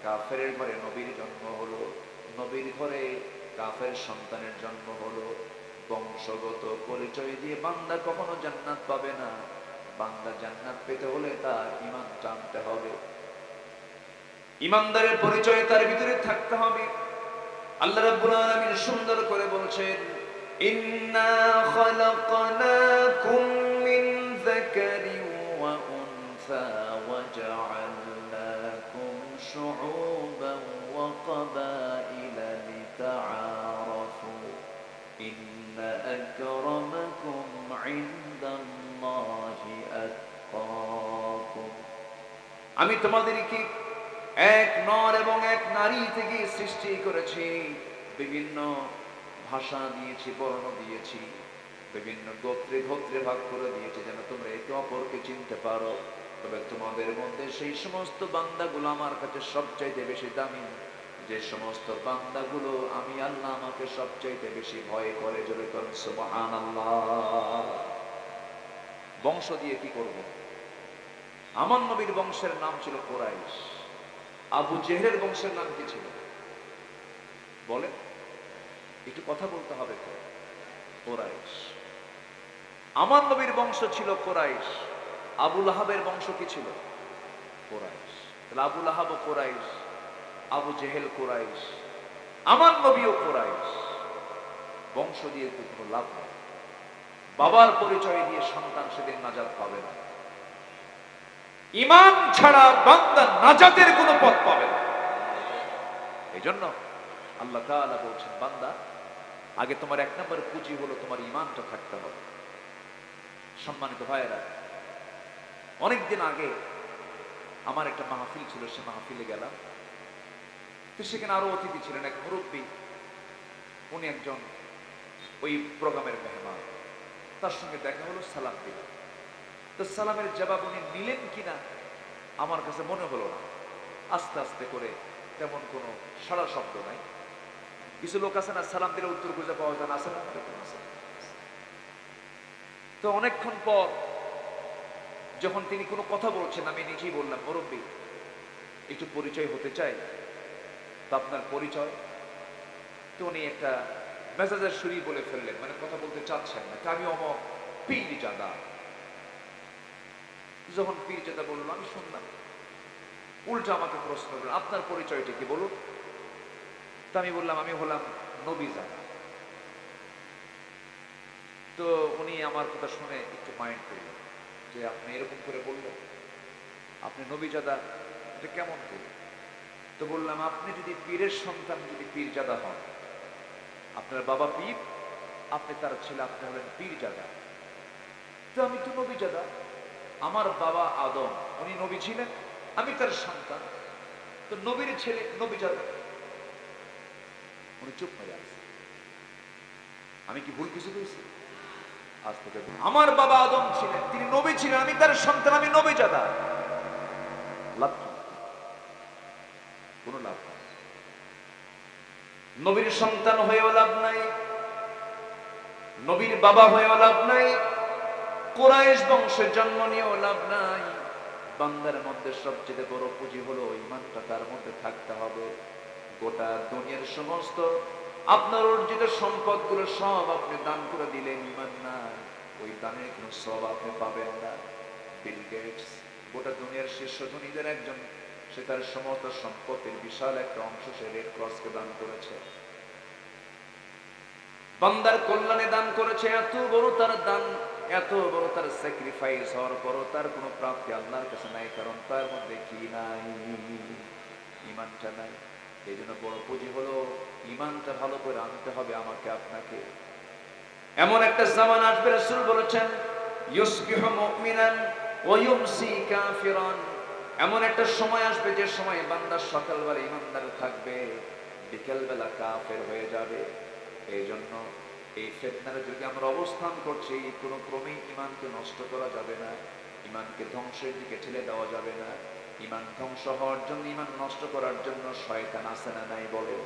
কাফের ঘরে নবীর জন্ম হলো, নবীর ঘরে কাফের সন্তানের জন্ম হলো। বংশগত পরিচয় দিয়ে বান্দা কখনো জান্নাত পাবে না। বান্দা জান্নাত পেতে হলে তার ঈমান জানতে হবে, ঈমানদারের পরিচয় তার ভিতরে থাকতে হবে। আল্লাহ রাব্বুল আলামিন সুন্দর করে বলছেন, ইন্না খালাকনাকুম মিন যাকারিন ওয়া উনসা ওয়া জাআলনাকুম শুউবান ওয়া ক্বাবাইলা লিতাআরাফু ইন্না আকরামাকুম ইনদাল্লাহি আতকাকুম। আমি তোমাদেরকে এক নর এবং এক নারী থেকে সৃষ্টি করেছি, বিভিন্ন ভাষা দিয়েছি, বর্ণ দিয়েছি, বিভিন্ন গোত্রে গোত্রে ভাগ করে দিয়েছি যেন তোমরা একে অপরকে চিনতে পারো। তবে তোমাদের মধ্যে সেই সমস্ত বান্দাগুলো আমার কাছে সবচাইতে বেশি দামি, যে সমস্ত বান্দাগুলো আমি আল্লাহ আমাকে সবচাইতে বেশি ভয় করে। জোরে করুন সুবহানাল্লাহ। বংশ দিয়ে কি করব? আমার নবীর বংশের নাম ছিল কুরাইশ। আবু জেহেলের বংশের নাম কি ছিল বলে? একটু কথা বলতে হবে তো। কুরাইশ। আমার নবীর বংশ ছিল কুরাইশ। আবু লাহাবের বংশ কি ছিল? কুরাইশ। তাহলে আবু লাহাব কুরাইশ, আবু জেহেল কুরাইশ, আমার নবীও কুরাইশ। বংশ দিয়ে কোনো লাভ নেই। বাবার পরিচয় দিয়ে সন্তান সেদিন নাজাত পাবে না। ঈমান ছাড়া বান্দা নাজাতের কোনো পথ পাবে না। এই জন্য আল্লাহ তাআলা বলছেন, বান্দা আগে তোমার এক নম্বর পুঁজি হলো তোমার ইমানটা থাকতে হবে। সম্মানিত ভাইয়েরা, অনেকদিন আগে আমার একটা মাহফিল ছিল, সে মাহফিলে গেলাম। তো সেখানে আরো অতিথি ছিলেন, এক মুরব্বী, উনি একজন ওই প্রোগ্রামের মেহমান। তার সঙ্গে দেখা হলো, সালাম দিলাম। তো সালামের জবাব উনি নিলেন কিনা আমার কাছে মনে হলো না। আস্তে আস্তে করে তেমন কোনো সারা শব্দ নাই। কিছু লোক আছে না, সালাম দিলে উত্তর খুঁজে পাওয়া যায় না, আসে না? তো অনেকক্ষণ পর যখন তিনি কোনো কথা বলছেন, আমি নিজেই বললাম, মুরব্বী একটু পরিচয় হতে চাই। তো আপনার পরিচয়? তো উনি একটা মেজাজের সুরি বলে ফেললেন, মানে কথা বলতে চাচ্ছেন না। আমি অমক পীরজাদা। যখন পীরজাদা বললো, আমি শুনলাম। উল্টা আমাকে প্রশ্ন করলেন, আপনার পরিচয়টা কি বলুন? তো আমি বললাম, আমি হলাম নবীজাদা। তো উনি আমার কথা শুনে একটু মাইন্ড করলেন যে আপনি এরকম করে বললেন, আপনি নবীজাদা, এটা কেমন করে? তো বললাম, আপনি যদি পীরের সন্তান, যদি পীরজাদা হন, আপনার বাবা পীর, আপনি তার ছেলে, আপনি হলেন পীরজাদা। তো আমি তো নবীজাদা। আমার বাবা আদম, উনি নবী ছিলেন, আমি তার সন্তান, তো নবীর ছেলে নবীজাদা। উনি চুপ হয়ে আছে। আমি কি ভুল কিছু বলছি? আজ থেকে আমার বাবা আদম ছিলেন, তিনি নবী ছিলেন, আমি তার সন্তান, আমি নবীজাদা। লাভ কি? কোনো লাভ নাই। নবীর সন্তান হয়েও লাভ নাই, নবীর বাবা হয়েও লাভ নাই, কুরাইশ বংশের জন্ম নিয়েও লাভ নাই। বান্দার মধ্যে সবচেয়ে বড় পুঁজি হলো ঈমানটা তার মধ্যে থাকতে হবে। গোটা দুনিয়ার সমস্ত আপনার অর্জিত সম্পদগুলো সব আপনি দান করে দিলেন, ঈমান নাই, ওই দানের কোনো সওয়াব আপনি পাবেন না। বিল গেটস গোটা দুনিয়ার শীর্ষ ধনীদের একজন, সে তার সমস্ত সম্পদের বিশাল একটা অংশ সে রেড ক্রসকে দান করেছে, বান্দার কল্যাণে দান করেছে। এত বড় তার দান, এত বড় তার স্যাক্রিফাইস হওয়ার পরও তার কোনো প্রাপ্তি আল্লাহর কাছে নাই, কারণ তার মধ্যে কি নাই? ঈমানটা নাই। এই জন্য বড় পুঁজি হলো ঈমানটা ভালো করে আনতে হবে আমাকে আপনাকে। এমন একটা জামান আসবে, রাসূল বলেছেন, ইউসবিহু মুমিনান ওয়া ইউমসি কাফিরান। এমন একটা সময় আসবে যে সময় বান্দা সকালবেলা ঈমানদার থাকবে, বিকেলবেলা কাফের হয়ে যাবে। এই জন্য এই ফিতনার যুগে আমরা অবস্থান করছি, কোনো ক্রমেই ঈমানকে নষ্ট করা যাবে না, ঈমানকে ধ্বংসের দিকে ঠেলে দেওয়া যাবে না। ঈমান ধ্বংস হওয়ার জন্য, ঈমান নষ্ট করার জন্য শয়তান আছে না নাই? বলে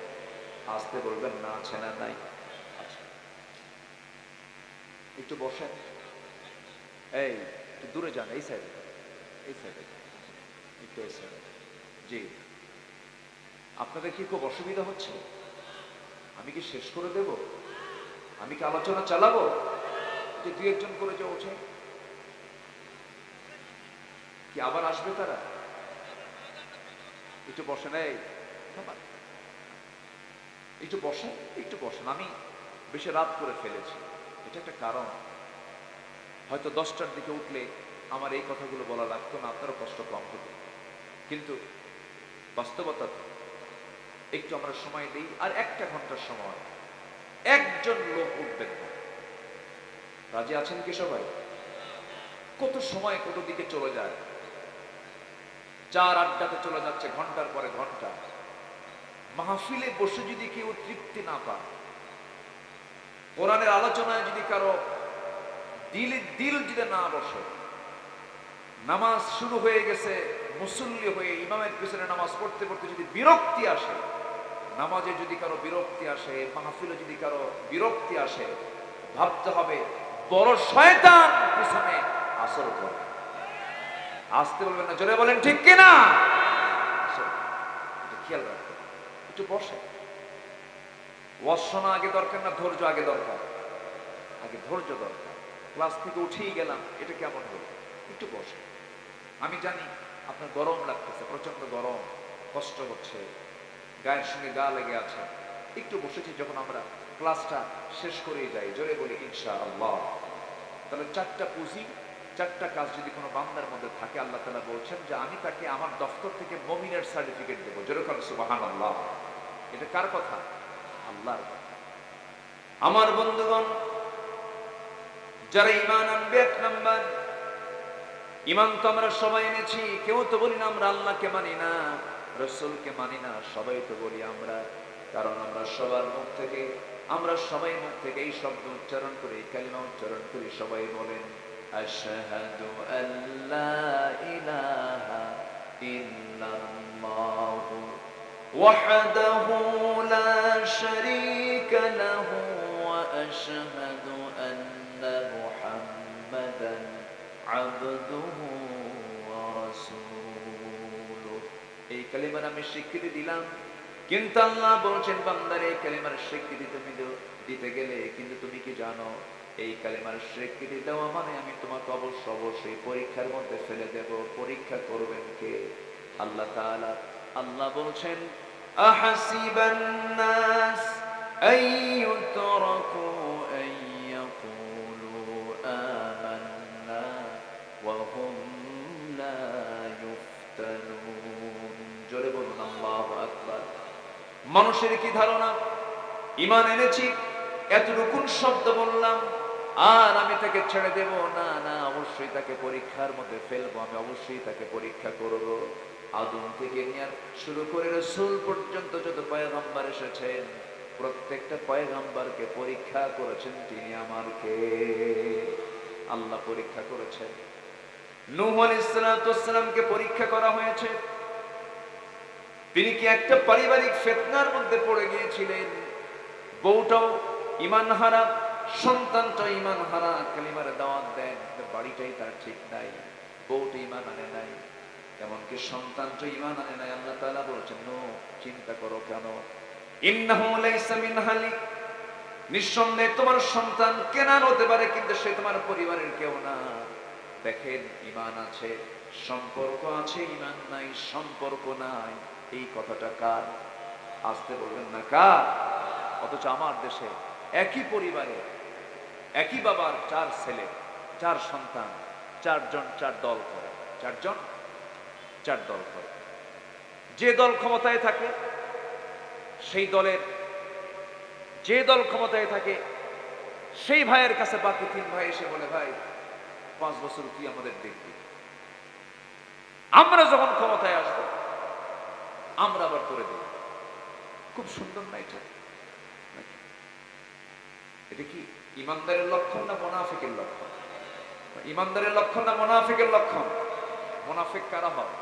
আসতে বলবেন না, আছে না নাই? আচ্ছা, একটু বসেন, এই একটু দূরে যান, এই সাইডে, এই সাইডে একটু, এই সাইডে। জি, আপনাদের কি খুব অসুবিধা হচ্ছে? আমি কি শেষ করে দেব? আমি কি আলোচনা চালাবো? যে দুই একজন করে যে ওঠে, কি আবার আসবে তারা? একটু বসেন, এই একটু বসেন, একটু বসেন। আমি বেশি রাত করে ফেলেছি, এটা একটা কারণ। হয়তো 10টার দিকে উঠলে আমার এই কথাগুলো বলা লাগতো না, আপনারও কষ্ট কম হতো। কিন্তু বাস্তবতা একটু আমরা সময় দিই, আর 1টা ঘন্টার সময় একজন লোক উঠবেন না। রাজি আছেন কি সবাই? কত সময় কত দিকে চলে যায়, চার আড্ডাতে চলে যাচ্ছে ঘন্টার পরে ঘন্টা। মাহফিলে বসে যদি কেউ তৃপ্তি না পায়, কোরআনের আলোচনায় যদি কারো দিল যদি না বসে, নামাজ শুরু হয়ে গেছে, মুসল্লি হয়ে ইমামের পিছনে নামাজ পড়তে পড়তে যদি বিরক্তি আসে, নামাজে যদি কারো বিরক্তি আসে, মাহফিলে যদি কারো বিরক্তি আসে, ভাবতে হবে বড় শয়তান পিছনে আসর করে। আসতে বলবেন না, জোরে বলেন ঠিক কিনা? এটা খেয়াল রাখতে হবে। একটু বসে। ওয়াজ শোনা আগে দরকার না ধৈর্য আগে দরকার? আগে ধৈর্য দরকার। ক্লাস থেকে উঠেই গেলাম, এটা কেমন হলো? একটু বসে। আমি জানি আপনার গরম লাগতেছে, প্রচন্ড গরম, কষ্ট হচ্ছে, গায়ের সঙ্গে গা লেগে আছে। একটু বসেছি, যখন আমরা ক্লাসটা শেষ করেই যাই, জোরে বলি ইনশাআল্লাহ। তাহলে 4টা পুঁজি, 4টা কাজ যদি কোনো বান্দার মধ্যে থাকে, আল্লাহ তাআলা বলছেন যে আমি তাকে আমার দফতর থেকে মুমিনের সার্টিফিকেট দেবো। জোরে বলেন সুবহানাল্লাহ। এটা কার কথা? আল্লাহর কথা। আমার বন্ধুগণ, যারা ঈমান আনবে, এক নাম্বার ঈমান তো আমরা সবাই এনেছি। কেউ তো বলি না আমরা আল্লাহকে মানি না, রাসূলকে মানি না, সবাই তো বলি আমরা। কারণ আমরা সবাই মুখ থেকে এই শব্দ উচ্চারণ করি, কালিমা উচ্চারণ করি। সবাই বলেন আশহাদু আল্লা ইলাহা ইল্লাল্লাহু ওয়াহদাহু লা শারীকা লাহু ওয়া আশহাদু আন্না মুহাম্মাদান আবদুহু ওয়া রাসূলুহু। এই কালিমার আমি স্বীকৃতি দিলাম, কিন্তু আল্লাহ বলছেন বান্দারে এই কালিমার স্বীকৃতি তুমি দিতে গেলে কিন্তু তুমি কি জানো, এই কালিমার স্বীকৃতি দেওয়া মানে আমি তোমাকে অবশ্যই পরীক্ষার মধ্যে ফেলে দেব। পরীক্ষা করবেন কে? আল্লাহ তাআলা। আল্লাহ বলছেন আহাসিবান নাস আইয়ুতরাকু আইয়াকুলু আমান্না ওয়া হুম লা ইফতানুন। জোরে বলুন আল্লাহু আকবার। মানুষের কি ধারণা, ঈমান এনেছি, এতটুকু শব্দ বললাম আর আমি তাকে ছেড়ে দেব? না না, অবশ্যই তাকে পরীক্ষার মধ্যে ফেলবো, আমি অবশ্যই তাকে পরীক্ষা করব। আদম থেকে নিয়ে শুরু করে রাসূল পর্যন্ত যত পয়গম্বর এসেছেন, প্রত্যেকটা পয়গম্বরকে পরীক্ষা করেছেন তিনি আমার কে? আল্লাহ পরীক্ষা করেছেন। নূহ আলাইহিস সালামকে পরীক্ষা করা হয়েছে। তিনি কি একটা পারিবারিক ফিতনার মধ্যে পড়ে গিয়েছিলেন? বউটাও ঈমান হারা, সন্তানটাও ঈমান হারা, কালিমার দাওয়াত দেন, বাড়িটাই তার ঠিক নাই, বউটা ঈমান আনে নাই, এমনকি সন্তানটা ঈমান আনে নাই। আল্লাহ তাআলা বলছেন নূহ, চিন্তা করো কেন? ইন্নাহু লাইসা মিন আহলিক, নিঃসন্দেহে তোমার সন্তান কেনান হতে পারে, কিন্তু সে তোমার পরিবারের কেউ না। দেখেন, ঈমান আছে, সম্পর্ক আছে, ঈমান নাই, সম্পর্ক নাই। এই কথাটা কার? আসতে বলবেন না কার? অথচ আমার দেশে একই পরিবারে একই বাবার 4 ছেলে, 4 সন্তান, 4 জন 4 দল করে, 4 জন 4 দল করে। যে দল ক্ষমতায় থাকে সেই দলের, যে দল ক্ষমতায় থাকে সেই ভাইয়ের কাছে বাকি 3 ভাই এসে বলে, ভাই 5 বছর তুই আমাদের দেখবি, আমরা যখন ক্ষমতায় আসবো আমরা আবার করে দেব। খুব সুন্দর না এটা? এটা কি ইমানদারের লক্ষণ না মুনাফিকের লক্ষণ? ইমানদারের লক্ষণ না মুনাফিকের লক্ষণ? মুনাফিক কারা হয়?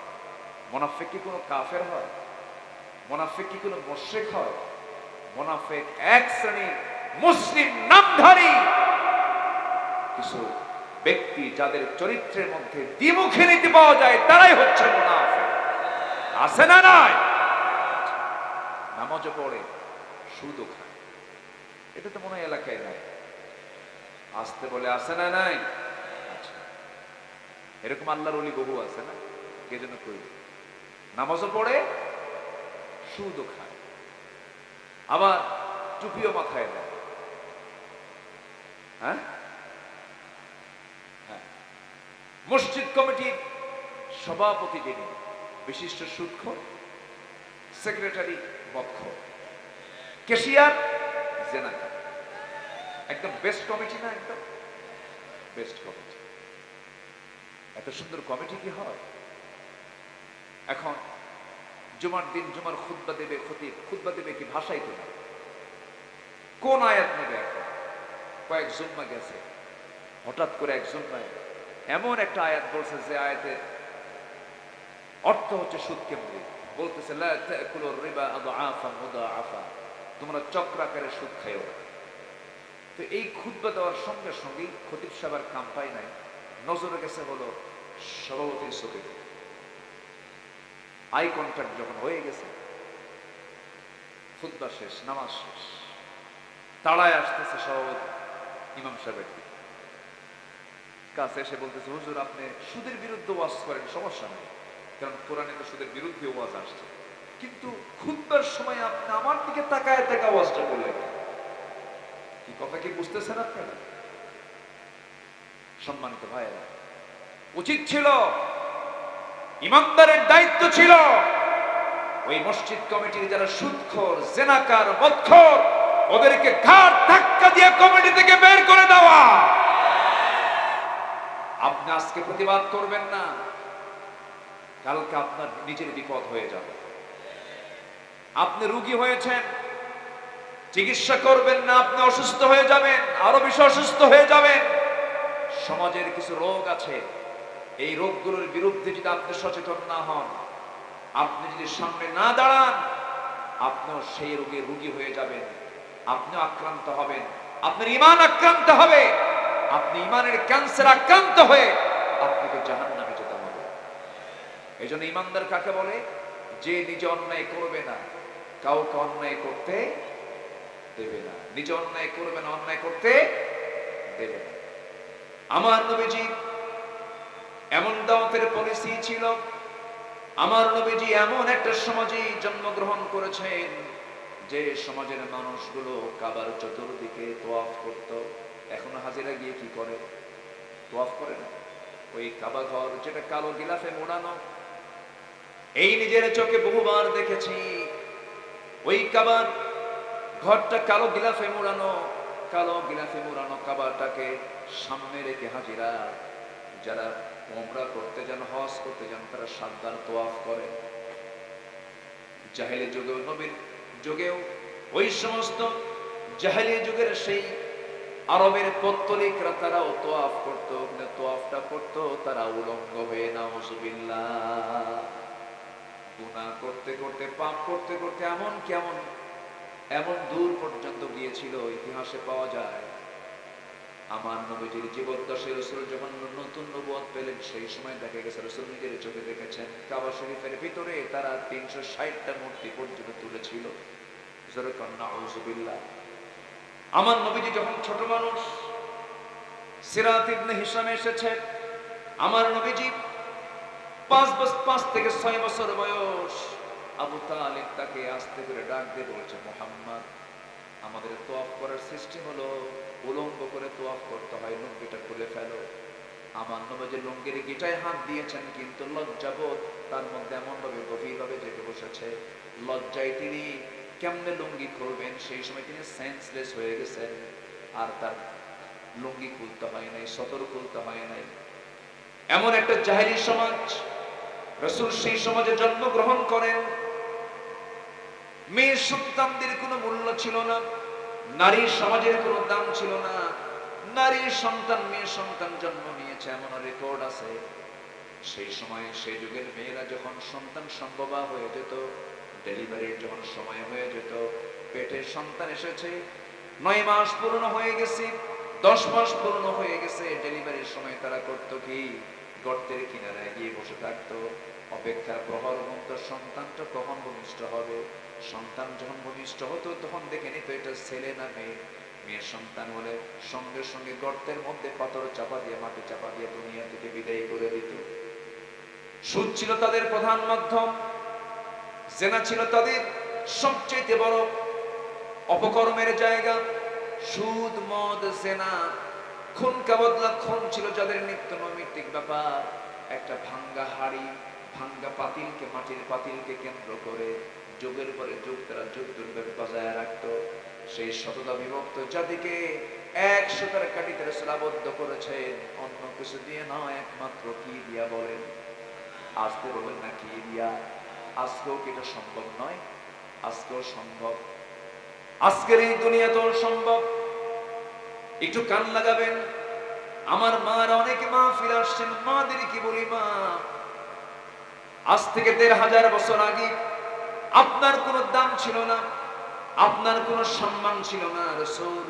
মুনাফিক কি কোনো কাফের হয়? মুনাফিক কি কোনো মুশরিক হয়? মুনাফিক এক শ্রেণীর মুসলিম নামধারী কিছু ব্যক্তি, যাদের চরিত্রের মধ্যে দ্বিমুখী নীতি পাওয়া যায়, তারাই হচ্ছে মুনাফিক। আছে না নাই? নামাজও পড়ে, সুদও খায়। এটা তো মনে হয় এলাকায় নাই। আসতে বলে আছে না নাই? আচ্ছা, এরকম আল্লাহর ওলি বহু আছে না? কে যেন কই, নামাজও পড়ে, সুদও খায়, আবার টুপিও মাথায় দেয়। হ্যাঁ হ্যাঁ, মসজিদ কমিটির সভাপতি যিনি, বিশিষ্ট সুদখোর, সেক্রেটারি মদখোর, ক্যাশিয়ার জেনাকার। একদম বেস্ট কমিটি না? একদম বেস্ট কমিটি। এত সুন্দর কমিটি কি হয়? এখন জুমার দিন জুমার খুতবা দেবে খতিব, খুতবা দেবে কি ভাষাই তো না, কোন আয়াত নেবে? এখন কয়েক জুম্মা গেছে, হঠাৎ করে এক জুম্মায় এমন একটা আয়াত বলছে যে আয়াতের অর্থ হচ্ছে সুদ কেন্দ্রিক। বলতেছে লা তাকুলুর রিবা আদআফান মুদাআফা, তোমরা চক্রাকারে সুদ খাইও না। তো এই খুতবা দেওয়ার সঙ্গে সঙ্গেই খতিব সাহেবের কাম পাই নাই, নজরে গেছে হলো সভাপতির চোখে। আই কন্ট্যাক্ট যখন হয়ে গেছে, খুতবা শেষ, নামাজ শেষ, তাড়ায় আসতেছে সভাপতি ইমাম সাহেবের দিকে, কাছে এসে বলতেছে, হুজুর আপনি সুদের বিরুদ্ধে ওয়াজ করেন, সমস্যা নেই, কারণ কোরআনে তো সুদের বিরুদ্ধে ওয়াজ আসছে, কিন্তু খুতবার সময় আপনি আমার দিকে তাকায় তাকায় ওয়াজটা করলেন। কি কথা কি বুঝতেছেন আপনারা? সম্মানিত ভাইয়েরা, উচিত ছিল, ইমানদারের দায়িত্ব ছিল ওই মসজিদ কমিটির যারা সুদখোর, জেনাকার, মদখোর, ওদেরকে ঘাড় ধাক্কা দিয়ে কমিটি থেকে বের করে দেওয়া। আপনি আজকে প্রতিবাদ করবেন না, কালকে আপনার নিজের বিপদ হয়ে যাবে। আপনি রোগী হয়েছেন, চিকিৎসা করবেন না, আপনি অসুস্থ হয়ে যাবেন, আরো বেশি অসুস্থ হয়ে যাবেন। সমাজের কিছু রোগ আছে, এই রোগগুলোর বিরুদ্ধে যদি আপনি সচেতন না হন, আপনি যদি সামনে না দাঁড়ান, আপনিও সেই রোগের রোগী হয়ে যাবেন, আপনিও আক্রান্ত হবেন, আপনার ঈমান আক্রান্ত হবে, আপনি ঈমানের ক্যান্সার আক্রান্ত হয়ে আপনাকে জাহান্নামে যেতে হবে। এই জন্য ঈমানদার কাকে বলে? যে নিজে অন্যায় করবে না, কাউকে অন্যায় করতে দেবে না, নিজে অন্যায় করবে না, অন্যায় করতে দেবে না। আমার নবীজি এমন দাওয়াতের পলিসি ছিল, আমার নবীজি এমন একটা সমাজে জন্মগ্রহণ করেছেন যে সমাজের মানুষগুলো কাবার চতুর্দিকে তোয়াফ করত। এখনো হাজিরা গিয়ে কি করে? তোয়াফ করে না। ওই কাবা ঘর যেটা কালো গিলাফে মোড়ানো, এই নিজের চোখে বহুবার দেখেছি। ওই কাবার ঘরটা কালো গিলাফে মোড়ানো, কালো গিলাফে মোড়ানো কাবাটাকে সামনে রেখে হাজিরা যারা উমরা করতে যান, হজ করতে যান, তারা সাতবার তোয়াফ করে। জাহেলি যুগেও, নবীর যুগেও ওই সমস্ত জাহেলি যুগের সেই আরবের পত্তলিকরা তারাও তোয়াফ করতো, কিন্তু তোয়াফটা করতো তারা উলঙ্গ হয়ে। নাউজুবিল্লাহ। গুনাহ করতে করতে, পাপ করতে করতে এমন দূর পর্যন্ত গিয়েছিল, ইতিহাসে পাওয়া যায়। আমার নবীজির জীবদ্দশায় রাসূল যখন নতুন নবুয়ত পেলেন, সেই সময় দেখা গেছে রাসূল নিজের চোখে দেখেছেন কাবা শরীফের ভিতরে তারা 360টা মূর্তি পর্যন্ত তুলেছিল। নাউজুবিল্লাহ। আমার নবীজি যখন ছোট মানুষ, সিরাত ইবনে হিশাম এসেছে, আমার নবীজি 5 থেকে 6 বছর বয়স। আবু তালিব তাকে আস্তে করে ডাক দিয়ে বলছে, মুহাম্মদ, আমাদের তোয়াফ করার সিস্টেম হলো উলঙ্গ করে তোয়াফ করতে হয়, লুঙ্গিটা খুলে ফেলো। আমার নবীজি লুঙ্গির গিটায় হাত দিয়েছেন, কিন্তু লজ্জাবোধ তার মধ্যে এমন ভাবে গভীরভাবে জেগে বসেছে, লজ্জায় তিনি কেমনে লুঙ্গি খুলবেন, সেই সময় তিনি সেন্সলেস হয়ে গেছেন। আর তার লুঙ্গি খুলতে হয় নাই, সতর খুলতে হয় নাই। এমন একটা জাহেলি সমাজ, রাসূল সেই সমাজে জন্মগ্রহণ করেন। মেয়ে সন্তানদের কোনো মূল্য ছিল না, নারীর সমাজের কোনো দাম ছিল না। নারীর সন্তান, মেয়ে সন্তান জন্ম নিয়েছে এমন রেকর্ড আছে। সেই সময়, সেই যুগের মেয়েরা যখন সন্তান সম্ভবা হয়ে যেত, ডেলিভারির যখন সময় হয়ে যেত, পেটে সন্তান এসেছে, 9 মাস পূর্ণ হয়ে গেছে, 10 মাস পূর্ণ হয়ে গেছে, ডেলিভারির সময় তারা করতো কি? গর্তের কিনারায় গিয়ে বসে থাকতো, অপেক্ষার প্রহর গুনত সন্তানটা কখন ভূমিষ্ঠ হবে। সন্তান যখন ভূমিষ্ঠ হতো, তখন দেখে নিত এটা ছেলে না মেয়ে। মেয়ের সন্তান হলে সঙ্গে সঙ্গে গর্তের মধ্যে পাথর চাপা দিয়ে, মাটি চাপা দিয়ে দুনিয়া থেকে বিদায় করে দিত। সুদ ছিল তাদের প্রধান মাধ্যম, জেনা ছিল তাদের সবচেয়ে বড় অপকর্মের জায়গা। সুদ, মদ, জেনা, খুন কাবদলা, খুন ছিল যাদের নিত্য নৈমিত্তিক ব্যাপার। একটা ভাঙ্গা হাড়ি, ভাঙ্গা পাতিলকে, মাটির পাতিলকে কেন্দ্র করে যুগের পরে যুগ তারা যুগ দুর্ভাবে বজায় রাখত। সেই শততা বিভক্ত জাতিকে 100টার কাঠিতে রাসূল আবদ্ধ করেছেন, অন্য কিছু দিয়ে নয়, একমাত্র কি দিয়া বলেন? আজকে বলেন না কি দিয়া? আজকেও কি এটা সম্ভব নয়? আজকেও সম্ভব। আজকের এই দুনিয়াতেও সম্ভব। একটু কান লাগাবেন। আমার মার অনেকে মাহফিল আসছেন, মাদের কি বলি, মা, আজ থেকে 1500 বছর আগে আপনার কোনো দাম ছিল না, আপনার কোনো সম্মান ছিল না। রাসূল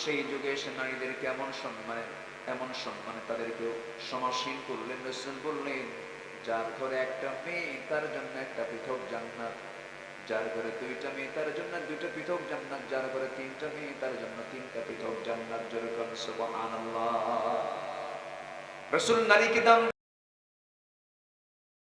সেই যুগে এসে নারীদেরকে এমন সম্মানে তাদেরকেও সমাসীন করলেন। রাসূল বললেন, যার ঘরে একটা মেয়ে তার জন্য একটা পৃথক জান্নাত, যার ঘরে 2টা মেয়ে তার জন্য 2টা পৃথক জান্নাত, যার ঘরে 3টা মেয়ে তার জন্য 3টা পৃথক জান্নাত। জোরে বলুন সুবহানাল্লাহ। রাসূল নারীকে দান